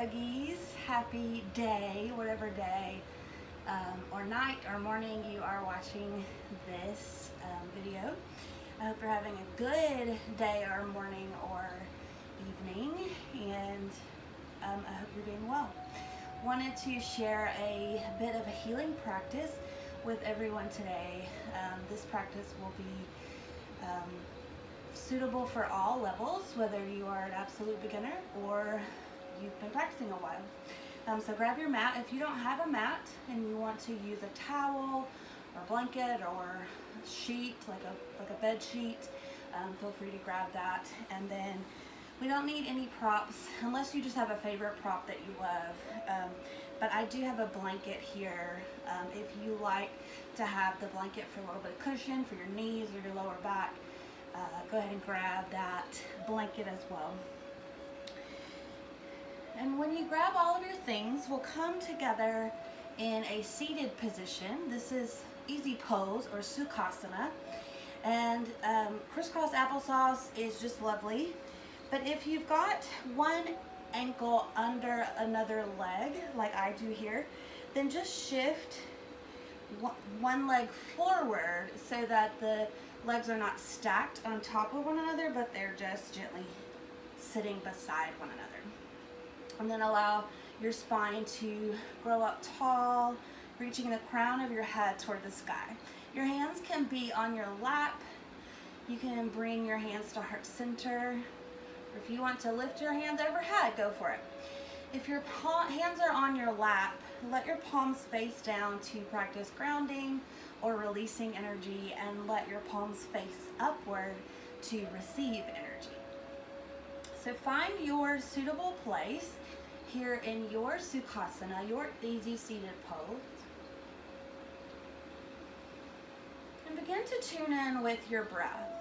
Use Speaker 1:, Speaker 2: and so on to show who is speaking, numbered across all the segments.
Speaker 1: yogis. Happy day, whatever day or night or morning you are watching this video. I hope you're having a good day or morning or evening, and I hope you're doing well. Wanted to share a bit of a healing practice with everyone today. This practice will be suitable for all levels, whether you are an absolute beginner or you've been practicing a while. So grab your mat. If you don't have a mat and you want to use a towel or blanket or sheet, like a bed sheet, feel free to grab that. And then we don't need any props unless you just have a favorite prop that you love. But I do have a blanket here. If you like to have the blanket for a little bit of cushion for your knees or your lower back, go ahead and grab that blanket as well. And when you grab all of your things, we'll come together in a seated position. This is easy pose or Sukhasana. And crisscross applesauce is just lovely. But if you've got one ankle under another leg, like I do here, then just shift one leg forward so that the legs are not stacked on top of one another, but they're just gently sitting beside one another. And then allow your spine to grow up tall, reaching the crown of your head toward the sky. Your hands can be on your lap. You can bring your hands to heart center. Or if you want to lift your hands overhead, go for it. If your hands are on your lap, let your palms face down to practice grounding or releasing energy, and let your palms face upward to receive energy. So find your suitable place here in your Sukhasana, your easy seated pose. And begin to tune in with your breath.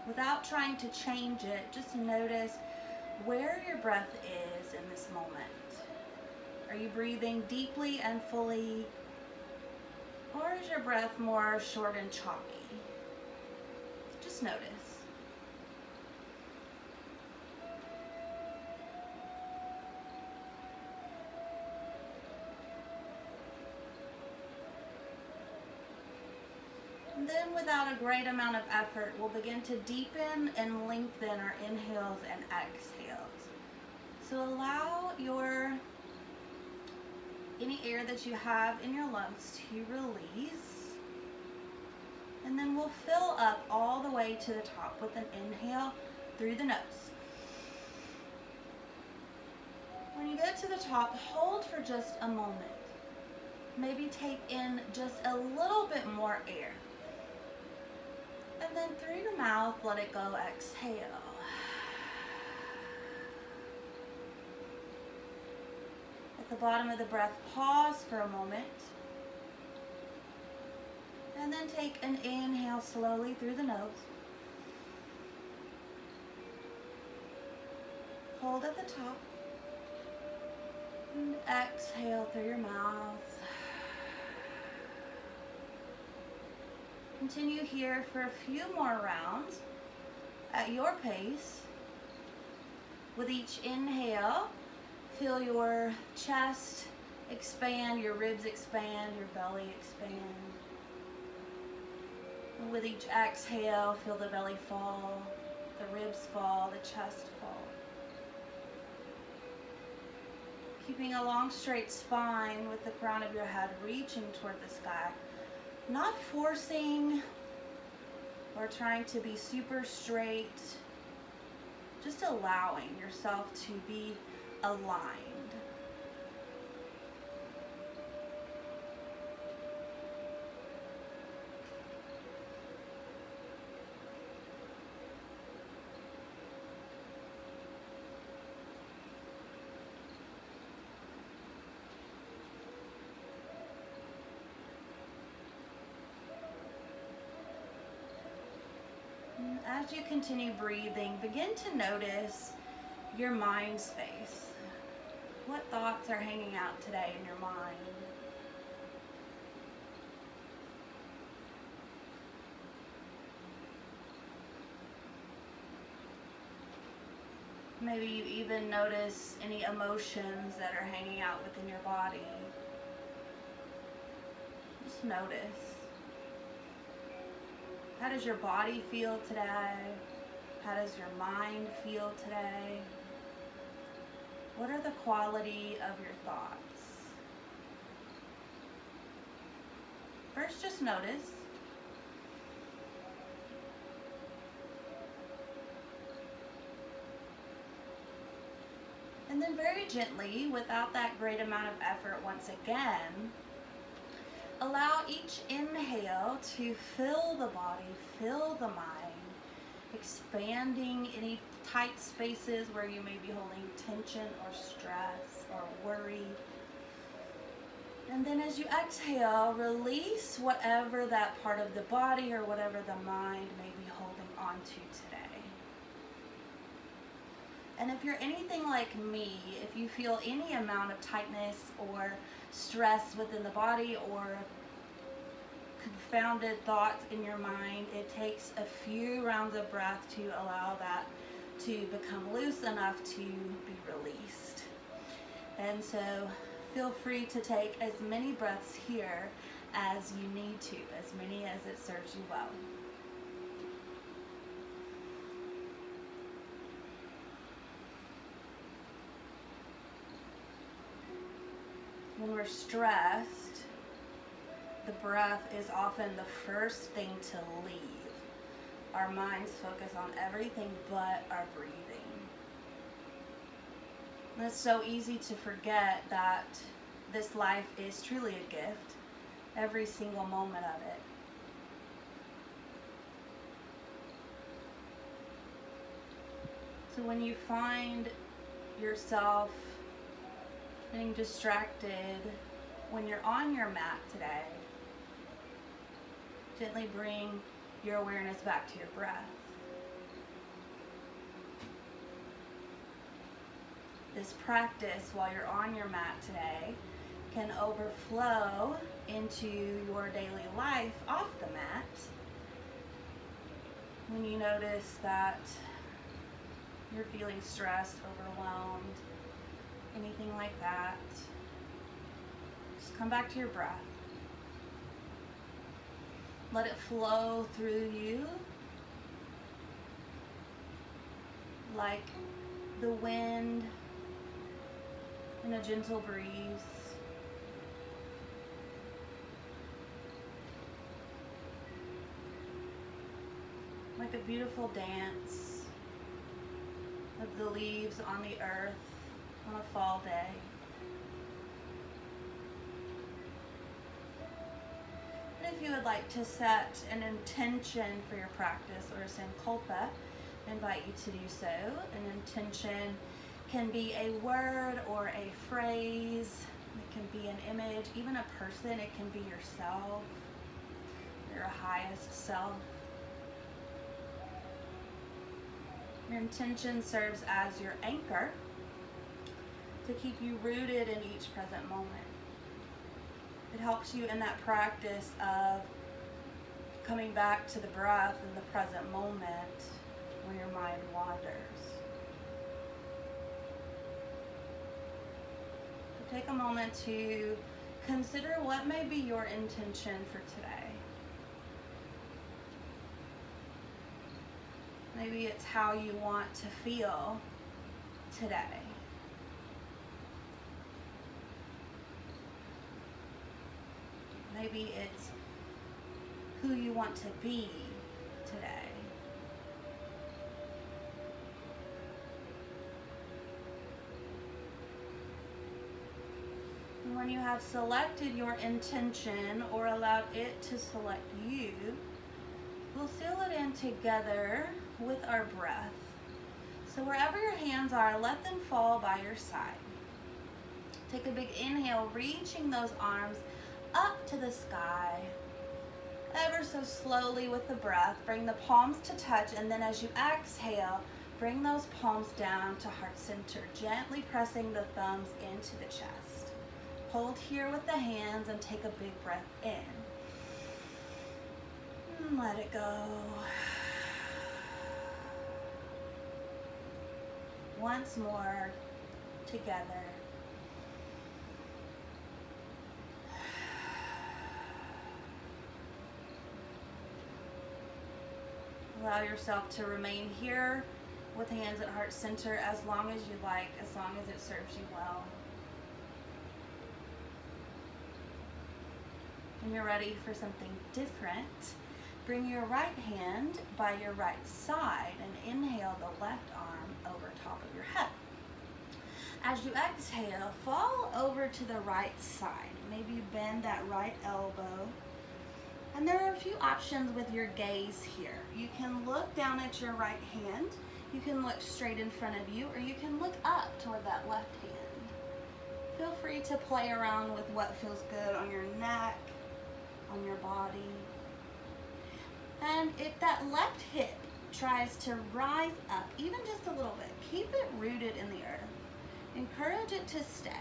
Speaker 1: Without trying to change it, just notice where your breath is in this moment. Are you breathing deeply and fully, or is your breath more short and choppy? Just notice. And then without a great amount of effort, we'll begin to deepen and lengthen our inhales and exhales. So allow any air that you have in your lungs to release. And then we'll fill up all the way to the top with an inhale through the nose. When you get to the top, hold for just a moment. Maybe take in just a little bit more air. And then through your mouth, let it go, exhale. At the bottom of the breath, pause for a moment. And then take an inhale slowly through the nose. Hold at the top. And exhale through your mouth. Continue here for a few more rounds at your pace. With each inhale, feel your chest expand, your ribs expand, your belly expand. And with each exhale, feel the belly fall, the ribs fall, the chest fall. Keeping a long straight spine with the crown of your head reaching toward the sky. Not forcing or trying to be super straight, just allowing yourself to be aligned. As you continue breathing, begin to notice your mind space. What thoughts are hanging out today in your mind? Maybe you even notice any emotions that are hanging out within your body. Just notice. How does your body feel today? How does your mind feel today? What are the quality of your thoughts? First, just notice. And then very gently, without that great amount of effort, once again, allow each inhale to fill the body, fill the mind, expanding any tight spaces where you may be holding tension or stress or worry. And then as you exhale, release whatever that part of the body or whatever the mind may be holding on to today. And if you're anything like me, if you feel any amount of tightness or stress within the body or confounded thoughts in your mind, it takes a few rounds of breath to allow that to become loose enough to be released. And so feel free to take as many breaths here as you need to, as many as it serves you well. When we're stressed, the breath is often the first thing to leave. Our minds focus on everything but our breathing. And it's so easy to forget that this life is truly a gift, every single moment of it. So when you find yourself getting distracted when you're on your mat today, gently bring your awareness back to your breath. This practice while you're on your mat today can overflow into your daily life off the mat. When you notice that you're feeling stressed, overwhelmed, anything like that, just come back to your breath. Let it flow through you like the wind in a gentle breeze. Like a beautiful dance of the leaves on the earth on a fall day. And if you would like to set an intention for your practice or a sankalpa, I invite you to do so. An intention can be a word or a phrase. It can be an image, even a person. It can be yourself, your highest self. Your intention serves as your anchor to keep you rooted in each present moment. It helps you in that practice of coming back to the breath in the present moment when your mind wanders. So take a moment to consider what may be your intention for today. Maybe it's how you want to feel today. Maybe it's who you want to be today. And when you have selected your intention or allowed it to select you, we'll seal it in together with our breath. So wherever your hands are, let them fall by your side. Take a big inhale, reaching those arms up to the sky. Ever so slowly with the breath, bring the palms to touch, and then as you exhale, bring those palms down to heart center, gently pressing the thumbs into the chest. Hold here with the hands and take a big breath in. And let it go. once more together. Allow yourself to remain here with hands at heart center as long as you like, as long as it serves you well. When you're ready for something different, bring your right hand by your right side and inhale the left arm over top of your head. As you exhale, fall over to the right side. Maybe bend that right elbow. And there are a few options with your gaze here. You can look down at your right hand, you can look straight in front of you, or you can look up toward that left hand. Feel free to play around with what feels good on your neck, on your body. And if that left hip tries to rise up even just a little bit, keep it rooted in the earth. Encourage it to stay.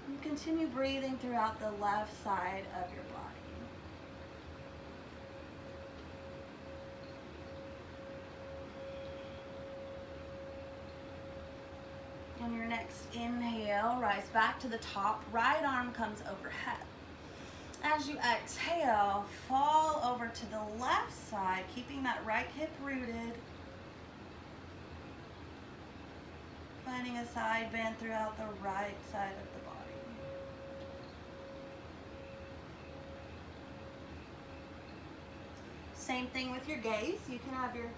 Speaker 1: And continue breathing throughout the left side of your body. On your next inhale, rise back to the top. Right arm comes overhead. As you exhale, fall over to the left side, keeping that right hip rooted. Finding a side bend throughout the right side of the body. Same thing with your gaze. You can have your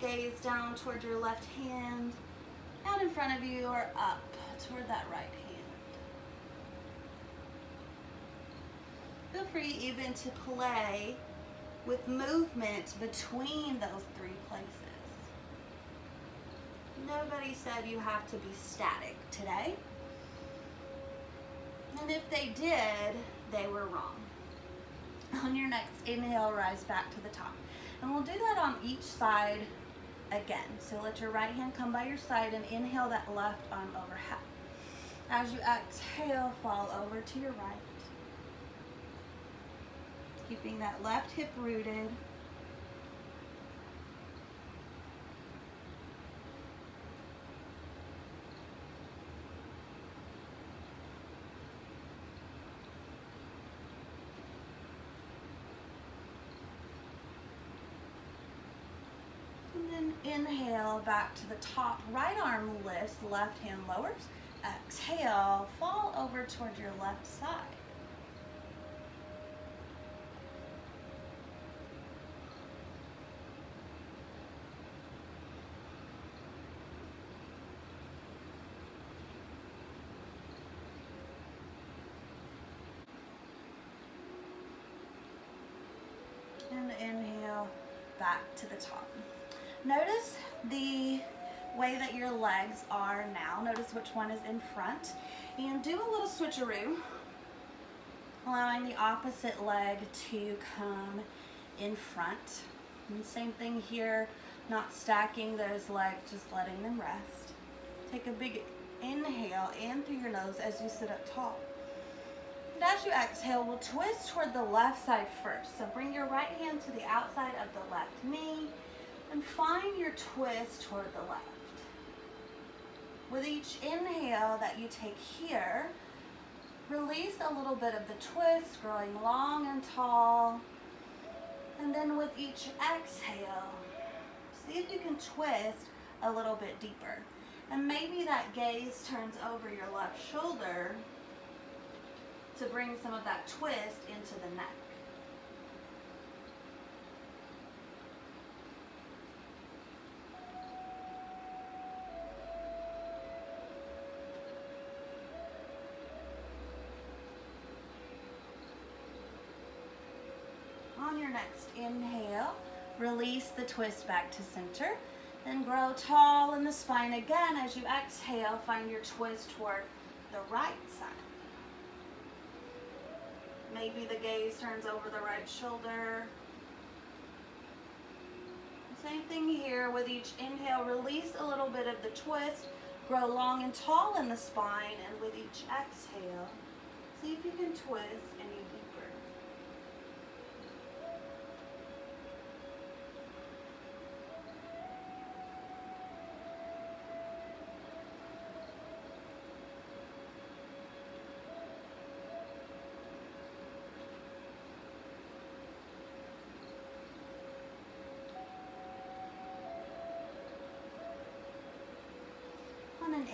Speaker 1: gaze down toward your left hand, out in front of you, or up toward that right hand. Feel free even to play with movement between those three places. Nobody said you have to be static today. And if they did, they were wrong. On your next inhale, rise back to the top. And we'll do that on each side again. So let your right hand come by your side and inhale that left arm overhead. As you exhale, fall over to your right. Keeping that left hip rooted. And then inhale back to the top. Right arm lifts, left hand lowers. Exhale, fall over toward your left side. And inhale back to the top. Notice the way that your legs are now. Notice which one is in front. And do a little switcheroo, allowing the opposite leg to come in front. And same thing here, not stacking those legs, just letting them rest. Take a big inhale in through your nose as you sit up tall. And as you exhale, we'll twist toward the left side first. So bring your right hand to the outside of the left knee and find your twist toward the left. With each inhale that you take here, release a little bit of the twist, growing long and tall. And then with each exhale, see if you can twist a little bit deeper. And maybe that gaze turns over your left shoulder to bring some of that twist into the neck. On your next inhale, release the twist back to center. Then grow tall in the spine again. As you exhale, find your twist toward the right side. Maybe the gaze turns over the right shoulder. Same thing here. With each inhale, release a little bit of the twist. Grow long and tall in the spine. And with each exhale, see if you can twist any deeper.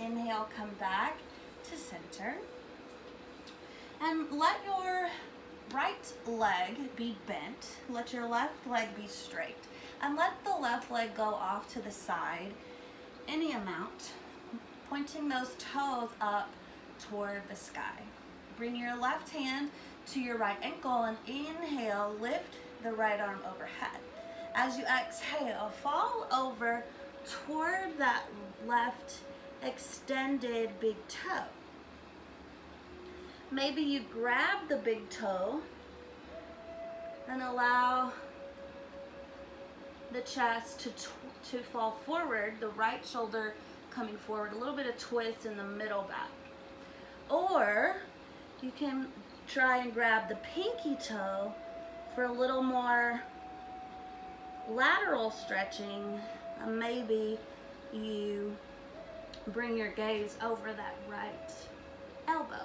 Speaker 1: inhale, come back to center. And let your right leg be bent. Let your left leg be straight. And let the left leg go off to the side, any amount, pointing those toes up toward the sky. Bring your left hand to your right ankle and inhale, lift the right arm overhead. As you exhale, fall over toward that left extended big toe. Maybe you grab the big toe and allow the chest to fall forward, the right shoulder coming forward, a little bit of twist in the middle back. Or you can try and grab the pinky toe for a little more lateral stretching. Maybe you bring your gaze over that right elbow.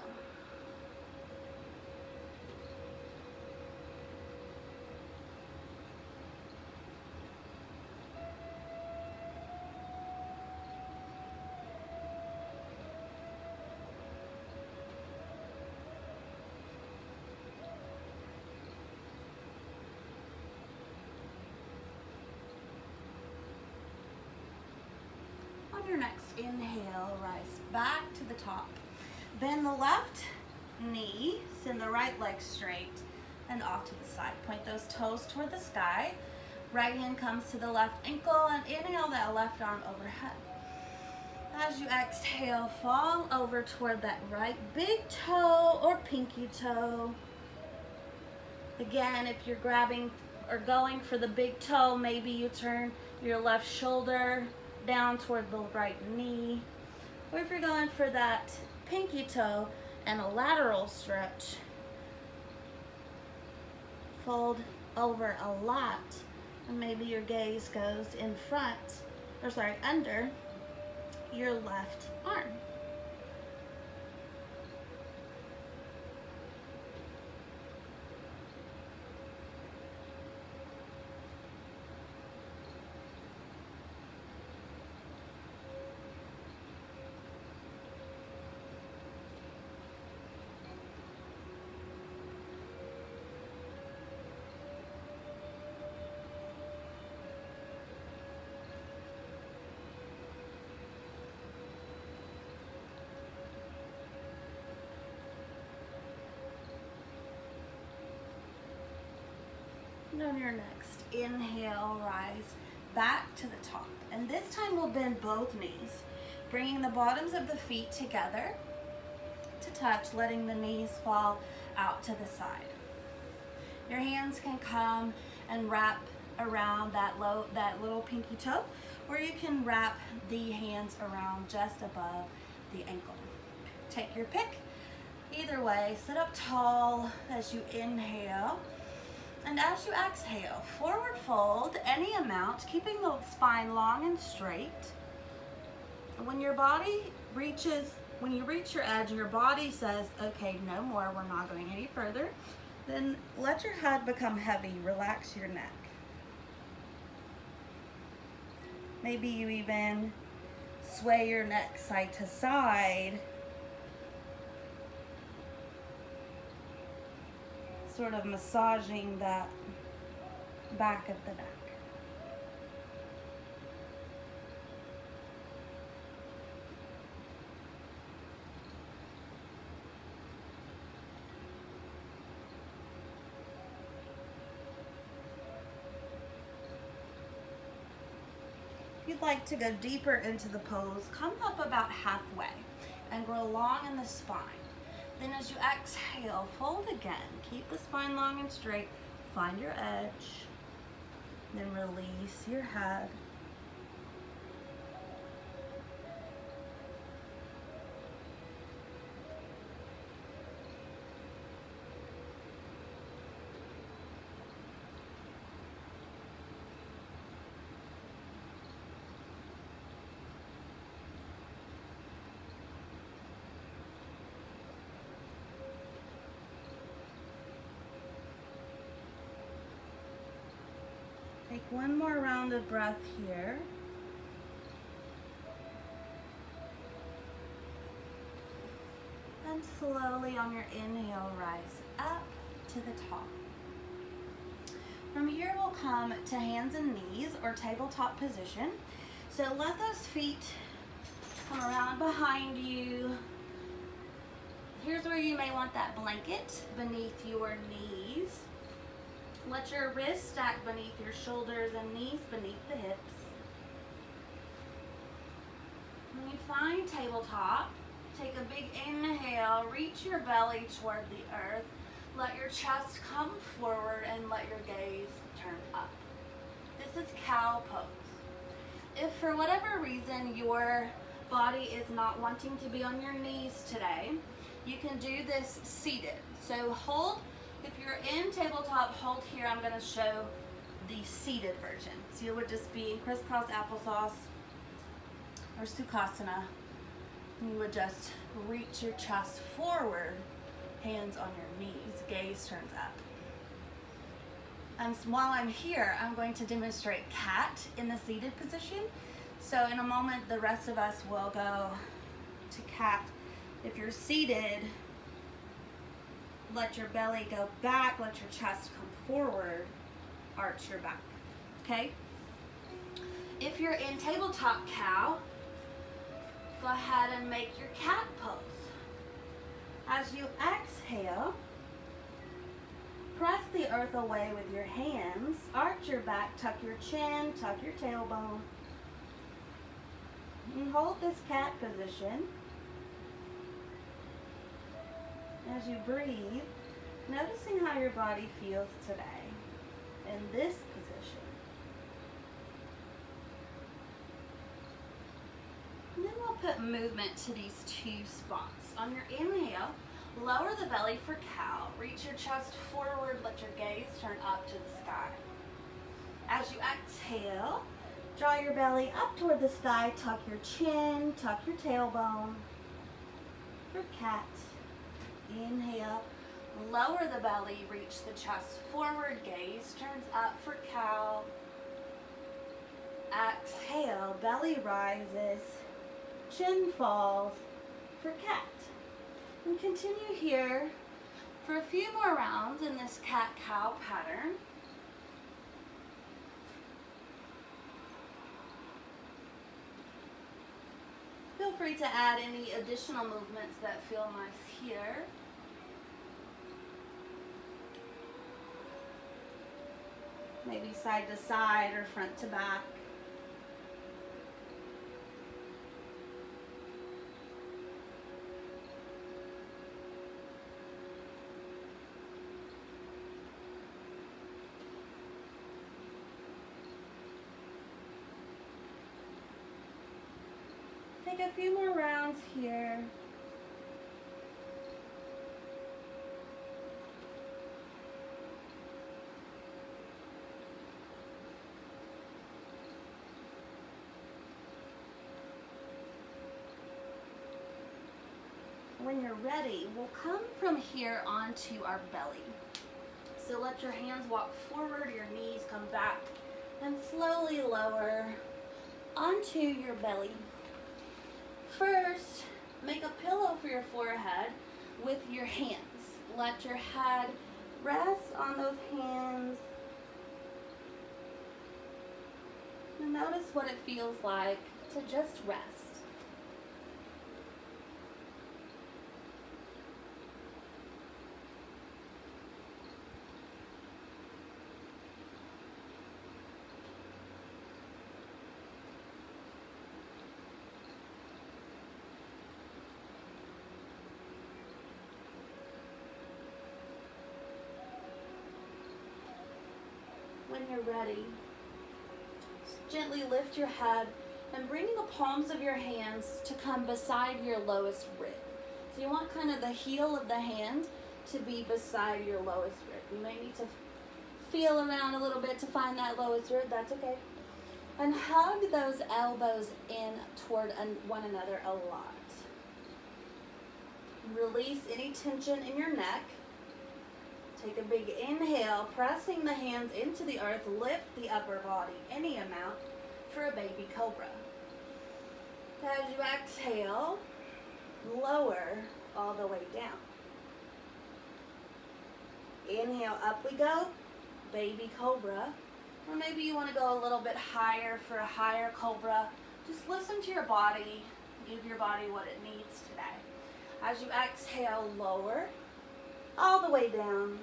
Speaker 1: On your next inhale, rise back to the top. Bend the left knee, send the right leg straight and off to the side. Point those toes toward the sky. Right hand comes to the left ankle and inhale that left arm overhead. As you exhale, fall over toward that right big toe or pinky toe. Again, if you're grabbing or going for the big toe, maybe you turn your left shoulder down toward the right knee. Or if you're going for that pinky toe and a lateral stretch, fold over a lot and maybe your gaze goes in front, or sorry, under your left arm. And on your next inhale, rise back to the top. And this time we'll bend both knees, bringing the bottoms of the feet together to touch, letting the knees fall out to the side. Your hands can come and wrap around that little pinky toe, or you can wrap the hands around just above the ankle. Take your pick. Either way, sit up tall as you inhale. And as you exhale, forward fold any amount, keeping the spine long and straight. When your body reaches, when you reach your edge and your body says, okay, no more, we're not going any further, then let your head become heavy, relax your neck. Maybe you even sway your neck side to side, sort of massaging that back of the neck. If you'd like to go deeper into the pose, come up about halfway and grow long in the spine. Then as you exhale, fold again. Keep the spine long and straight. Find your edge. Then release your head. Take one more round of breath here. slowly on your inhale, rise up to the top. From here, we'll come to hands and knees or tabletop position. So let those feet come around behind you. Here's where you may want that blanket beneath your knees. Let your wrists stack beneath your shoulders and knees beneath the hips. When you find tabletop, take a big inhale, reach your belly toward the earth. Let your chest come forward and let your gaze turn up. This is cow pose. If for whatever reason your body is not wanting to be on your knees today, you can do this seated. So hold, if you're in tabletop, hold here. I'm going to show the seated version. So you would just be in crisscross applesauce or Sukhasana. You would just reach your chest forward, hands on your knees, gaze turns up. And while I'm here, I'm going to demonstrate cat in the seated position. So in a moment, the rest of us will go to cat. If you're seated, let your belly go back, let your chest come forward, arch your back, okay? If you're in tabletop cow, go ahead and make your cat pose. As you exhale, press the earth away with your hands, arch your back, tuck your chin, tuck your tailbone, and hold this cat position. As you breathe, noticing how your body feels today in this position. And then we'll put movement to these two spots. On your inhale, lower the belly for cow. Reach your chest forward, let your gaze turn up to the sky. As you exhale, draw your belly up toward the sky, tuck your chin, tuck your tailbone. For cat, inhale, lower the belly, reach the chest forward, gaze turns up. For cow, exhale, belly rises, chin falls. For cat. And continue here for a few more rounds in this cat-cow pattern. Feel free to add any additional movements that feel nice here. Maybe side to side or front to back. Take a few more rounds here. When you're ready, we'll come from here onto our belly. So let your hands walk forward, your knees come back, and slowly lower onto your belly. First, make a pillow for your forehead with your hands. Let your head rest on those hands. And notice what it feels like to just rest. When you're ready, gently lift your head and bring the palms of your hands to come beside your lowest rib. So you want kind of the heel of the hand to be beside your lowest rib. You may need to feel around a little bit to find that lowest rib, that's okay. And hug those elbows in toward one another a lot. Release any tension in your neck. Take a big inhale, pressing the hands into the earth, lift the upper body any amount for a baby cobra. As you exhale, lower all the way down. Inhale, up we go, baby cobra. Or maybe you want to go a little bit higher for a higher cobra. Just listen to your body, give your body what it needs today. As you exhale, lower, all the way down.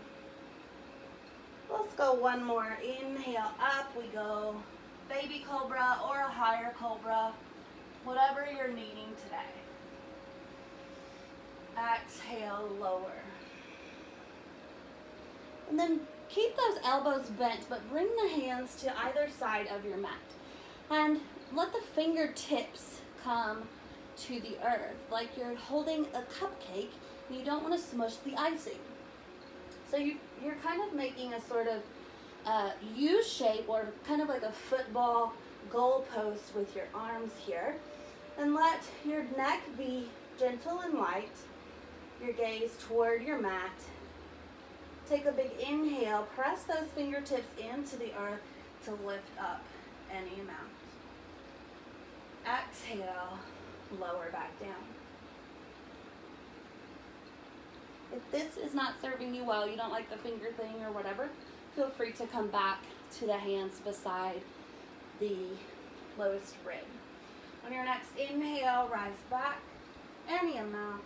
Speaker 1: Let's go one more. Inhale, up we go, baby cobra or a higher cobra, whatever you're needing today. Exhale, lower. And then keep those elbows bent, but bring the hands to either side of your mat. And let the fingertips come to the earth, like you're holding a cupcake and you don't want to smush the icing. So you're kind of making a sort of U shape, or kind of like a football goalpost with your arms here. And let your neck be gentle and light, your gaze toward your mat. Take a big inhale, press those fingertips into the earth to lift up any amount. Exhale, lower back down. If this is not serving you well, you don't like the finger thing or whatever, feel free to come back to the hands beside the lowest rib. On your next inhale, rise back any amount.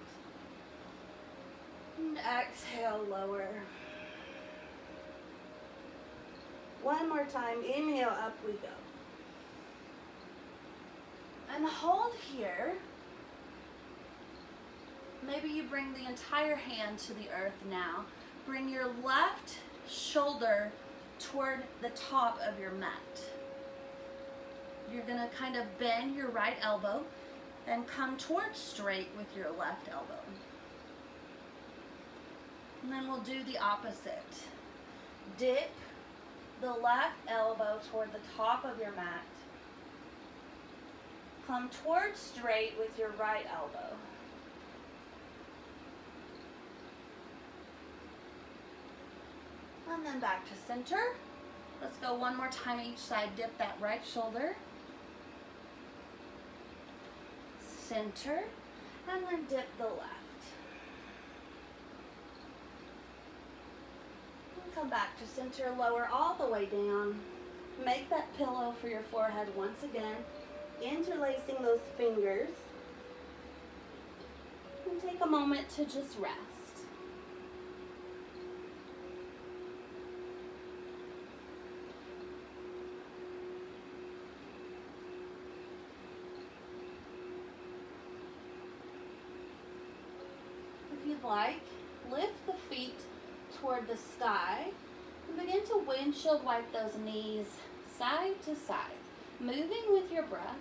Speaker 1: And exhale, lower. One more time, inhale, up we go. And hold here. Maybe you bring the entire hand to the earth now. Bring your left shoulder toward the top of your mat. You're going to kind of bend your right elbow and come towards straight with your left elbow. And then we'll do the opposite. Dip the left elbow toward the top of your mat. Come towards straight with your right elbow. And then back to center. Let's go one more time each side. Dip that right shoulder. Center. And then dip the left. And come back to center. Lower all the way down. Make that pillow for your forehead once again. Interlacing those fingers. And take a moment to just rest. If you'd like, lift the feet toward the sky and begin to windshield wipe those knees side to side, moving with your breath.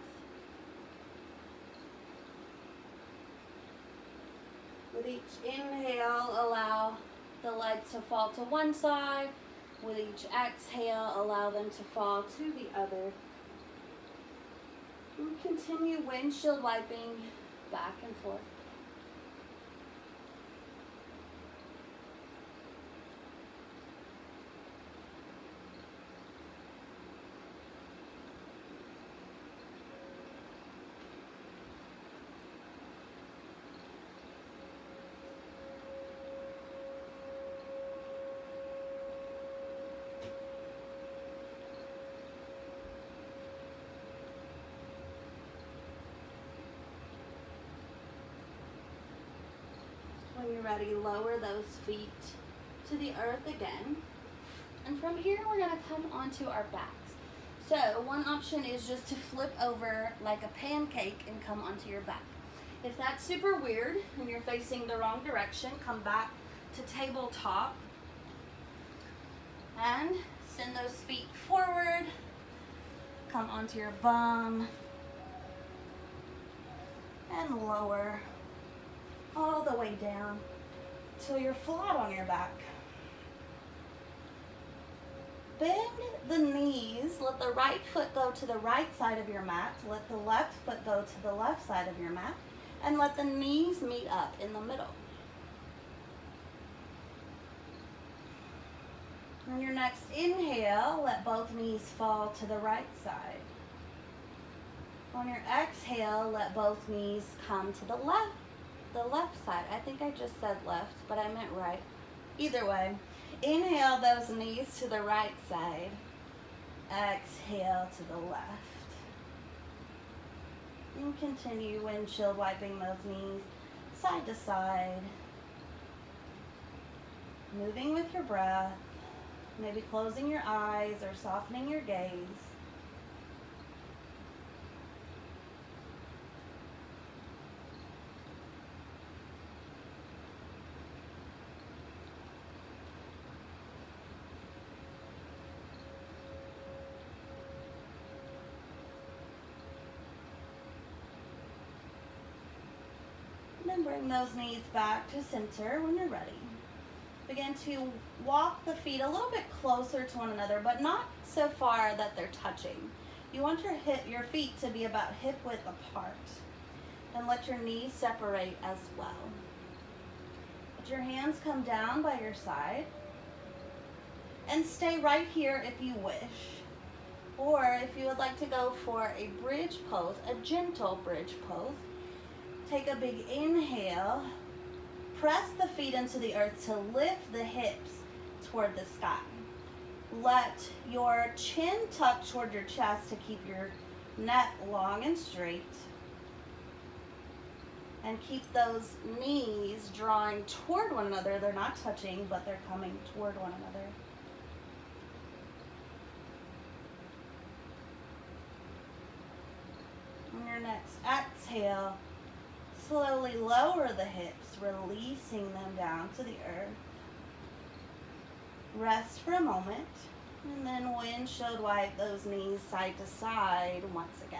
Speaker 1: With each inhale, allow the legs to fall to one side. With each exhale, allow them to fall to the other. And continue windshield wiping back and forth. When you're ready, lower those feet to the earth again. And from here, we're going to come onto our backs. So one option is just to flip over like a pancake and come onto your back. If that's super weird and you're facing the wrong direction, come back to tabletop and send those feet forward. Come onto your bum and lower all the way down till you're flat on your back. Bend the knees, let the right foot go to the right side of your mat, let the left foot go to the left side of your mat, and let the knees meet up in the middle. On your next inhale, let both knees fall to the right side. On your exhale, let both knees come to the the left side. I think I just said left, but I meant right. Either way, inhale those knees to the right side. Exhale to the left. And continue windshield wiping those knees side to side. Moving with your breath. Maybe closing your eyes or softening your gaze. And then bring those knees back to center when you're ready. Begin to walk the feet a little bit closer to one another, but not so far that they're touching. You want your feet to be about hip width apart. And let your knees separate as well. Let your hands come down by your side. And stay right here if you wish. Or if you would like to go for a bridge pose, a gentle bridge pose, take a big inhale. Press the feet into the earth to lift the hips toward the sky. Let your chin tuck toward your chest to keep your neck long and straight. And keep those knees drawing toward one another. They're not touching, but they're coming toward one another. On your next exhale, slowly lower the hips, releasing them down to the earth. Rest for a moment, and then windshield wipe those knees side to side once again.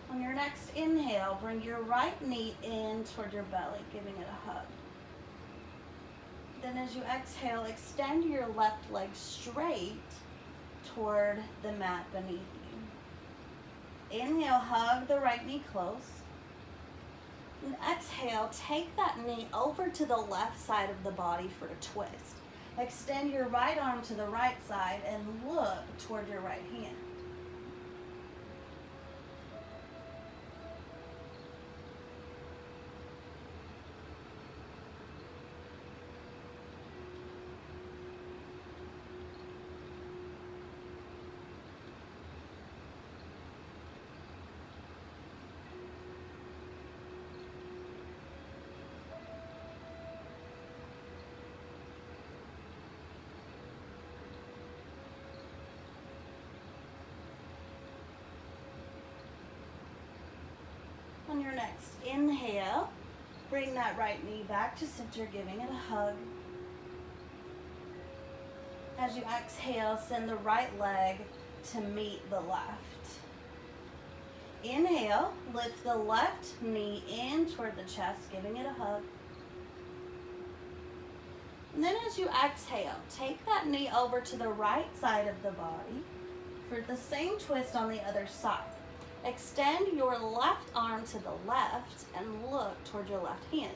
Speaker 1: On your next inhale, bring your right knee in toward your belly, giving it a hug. Then as you exhale, extend your left leg straight toward the mat beneath you. Inhale, hug the right knee close. And exhale, take that knee over to the left side of the body for a twist. Extend your right arm to the right side and look toward your right hand. On your next inhale, bring that right knee back to center, giving it a hug. As you exhale, send the right leg to meet the left. Inhale, lift the left knee in toward the chest, giving it a hug. And then as you exhale, take that knee over to the right side of the body for the same twist on the other side. Extend your left arm to the left and look toward your left hand.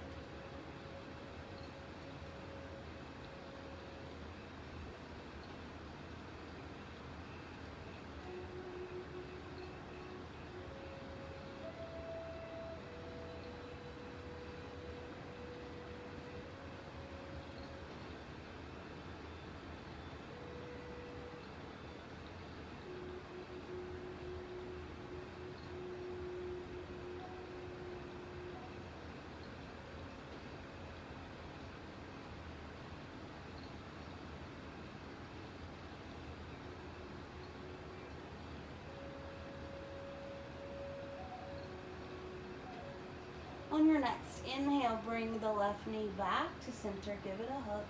Speaker 1: On your next inhale, bring the left knee back to center, give it a hug.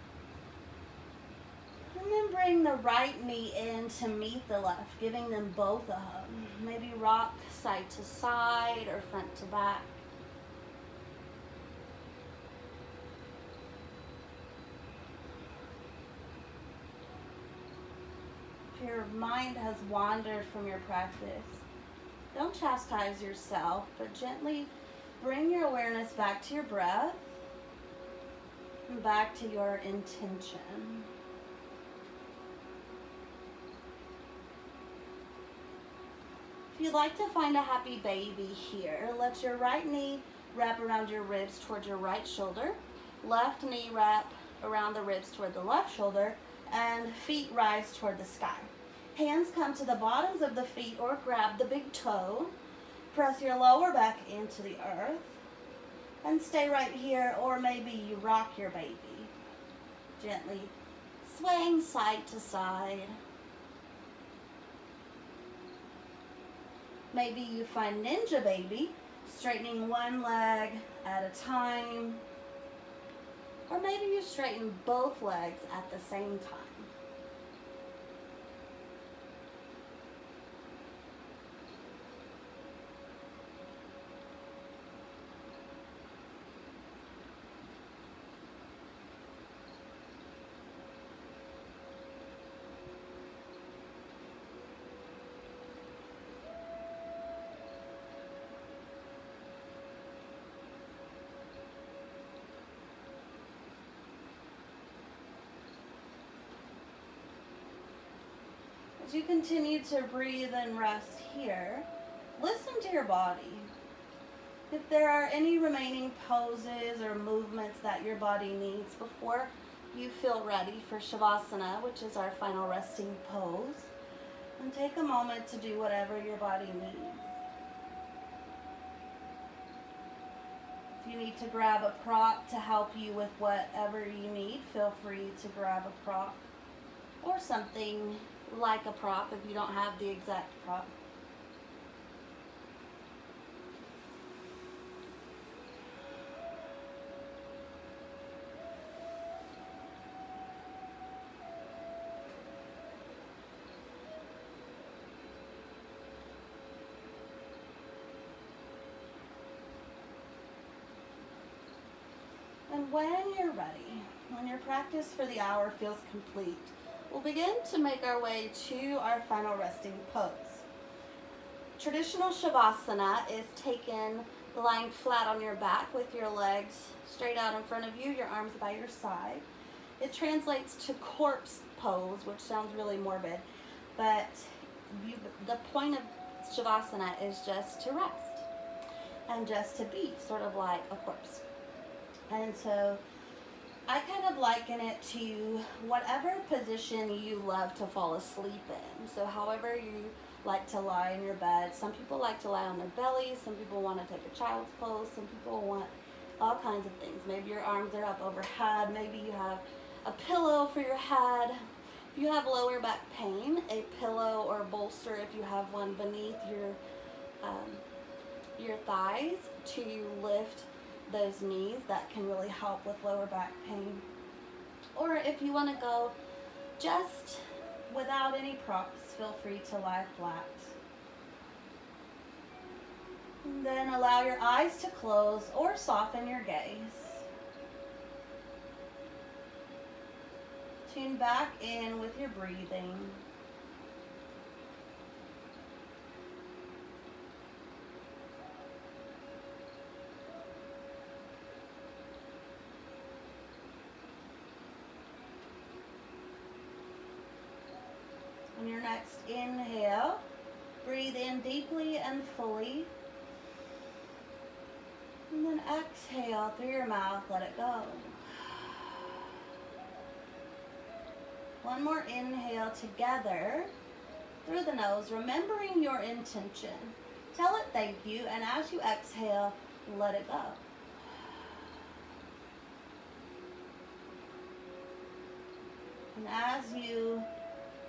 Speaker 1: And then bring the right knee in to meet the left, giving them both a hug. Maybe rock side to side or front to back. If your mind has wandered from your practice, don't chastise yourself, but gently Bring your awareness back to your breath and back to your intention. If you'd like to find a happy baby here, let your right knee wrap around your ribs toward your right shoulder, left knee wrap around the ribs toward the left shoulder, and feet rise toward the sky. Hands come to the bottoms of the feet or grab the big toe. Press your lower back into the earth and stay right here, or maybe you rock your baby, gently swaying side to side. Maybe you find ninja baby, straightening one leg at a time, or maybe you straighten both legs at the same time. As you continue to breathe and rest here, listen to your body. If there are any remaining poses or movements that your body needs before you feel ready for Shavasana, which is our final resting pose, and take a moment to do whatever your body needs. If you need to grab a prop to help you with whatever you need, feel free to grab a prop or something like a prop if you don't have the exact prop. And when you're ready, when your practice for the hour feels complete, we'll begin to make our way to our final resting pose. Traditional Shavasana is taken lying flat on your back with your legs straight out in front of you, your arms by your side. It translates to corpse pose, which sounds really morbid, but the point of Shavasana is just to rest and just to be sort of like a corpse. And so I kind of liken it to whatever position you love to fall asleep in. So however you like to lie in your bed. Some people like to lie on their belly. Some people want to take a child's pose. Some people want all kinds of things. Maybe your arms are up overhead. Maybe you have a pillow for your head. If you have lower back pain, a pillow or bolster, if you have one beneath your thighs to lift those knees, that can really help with lower back pain. Or if you want to go just without any props, feel free to lie flat. And then allow your eyes to close or soften your gaze. Tune back in with your breathing. On your next inhale, breathe in deeply and fully. And then exhale through your mouth, let it go. One more inhale together through the nose, remembering your intention. Tell it thank you, and as you exhale, let it go. And as you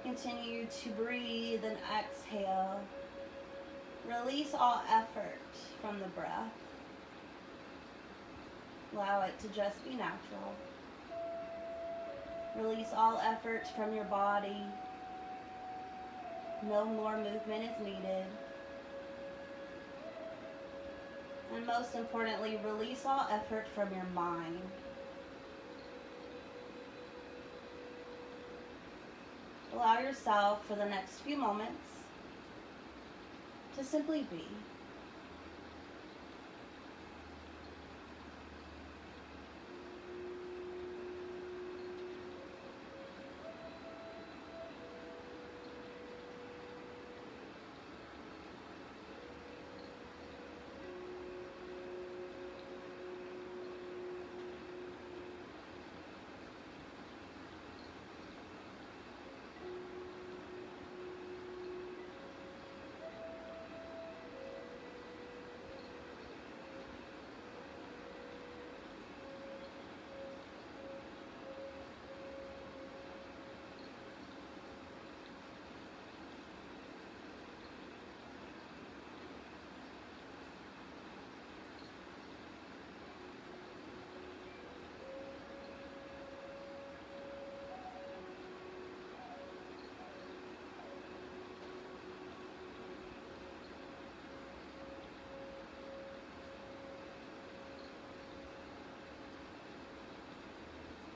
Speaker 1: continue to breathe and exhale, release all effort from the breath. Allow it to just be natural. Release all effort from your body. No more movement is needed. And most importantly, release all effort from your mind. Allow yourself for the next few moments to simply be.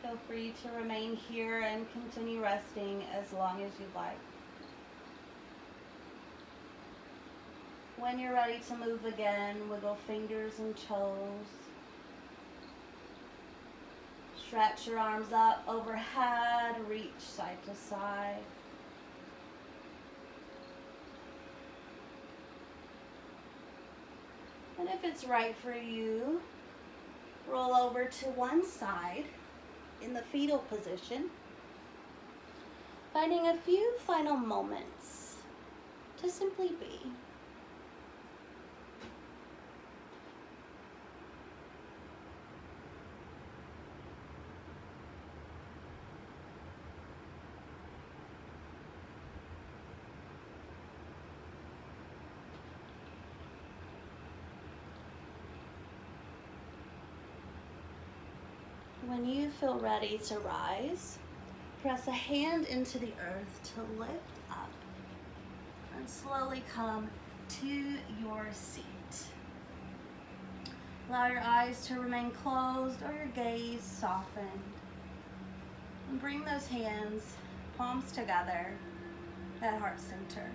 Speaker 1: Feel free to remain here and continue resting as long as you'd like. When you're ready to move again, wiggle fingers and toes. Stretch your arms up overhead, reach side to side. And if it's right for you, roll over to one side in the fetal position, finding a few final moments to simply be. When you feel ready to rise, press a hand into the earth to lift up and slowly come to your seat. Allow your eyes to remain closed or your gaze softened. And bring those hands, palms together at heart center.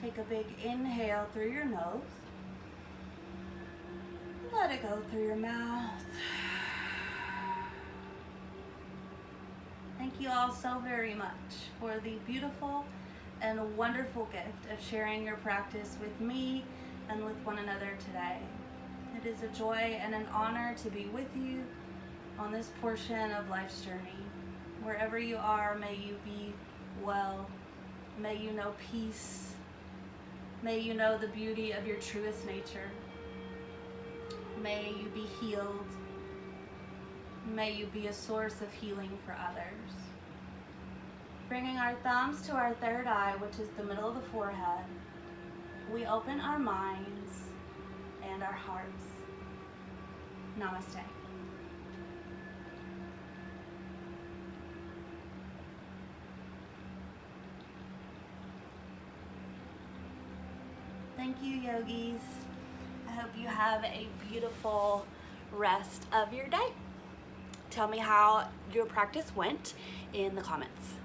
Speaker 1: Take a big inhale through your nose. Let it go through your mouth. Thank you all so very much for the beautiful and wonderful gift of sharing your practice with me and with one another today. It is a joy and an honor to be with you on this portion of life's journey. Wherever you are, may you be well. May you know peace. May you know the beauty of your truest nature. May you be healed. May you be a source of healing for others. Bringing our thumbs to our third eye, which is the middle of the forehead, we open our minds and our hearts. Namaste. Thank you, yogis. I hope you have a beautiful rest of your day. Tell me how your practice went in the comments.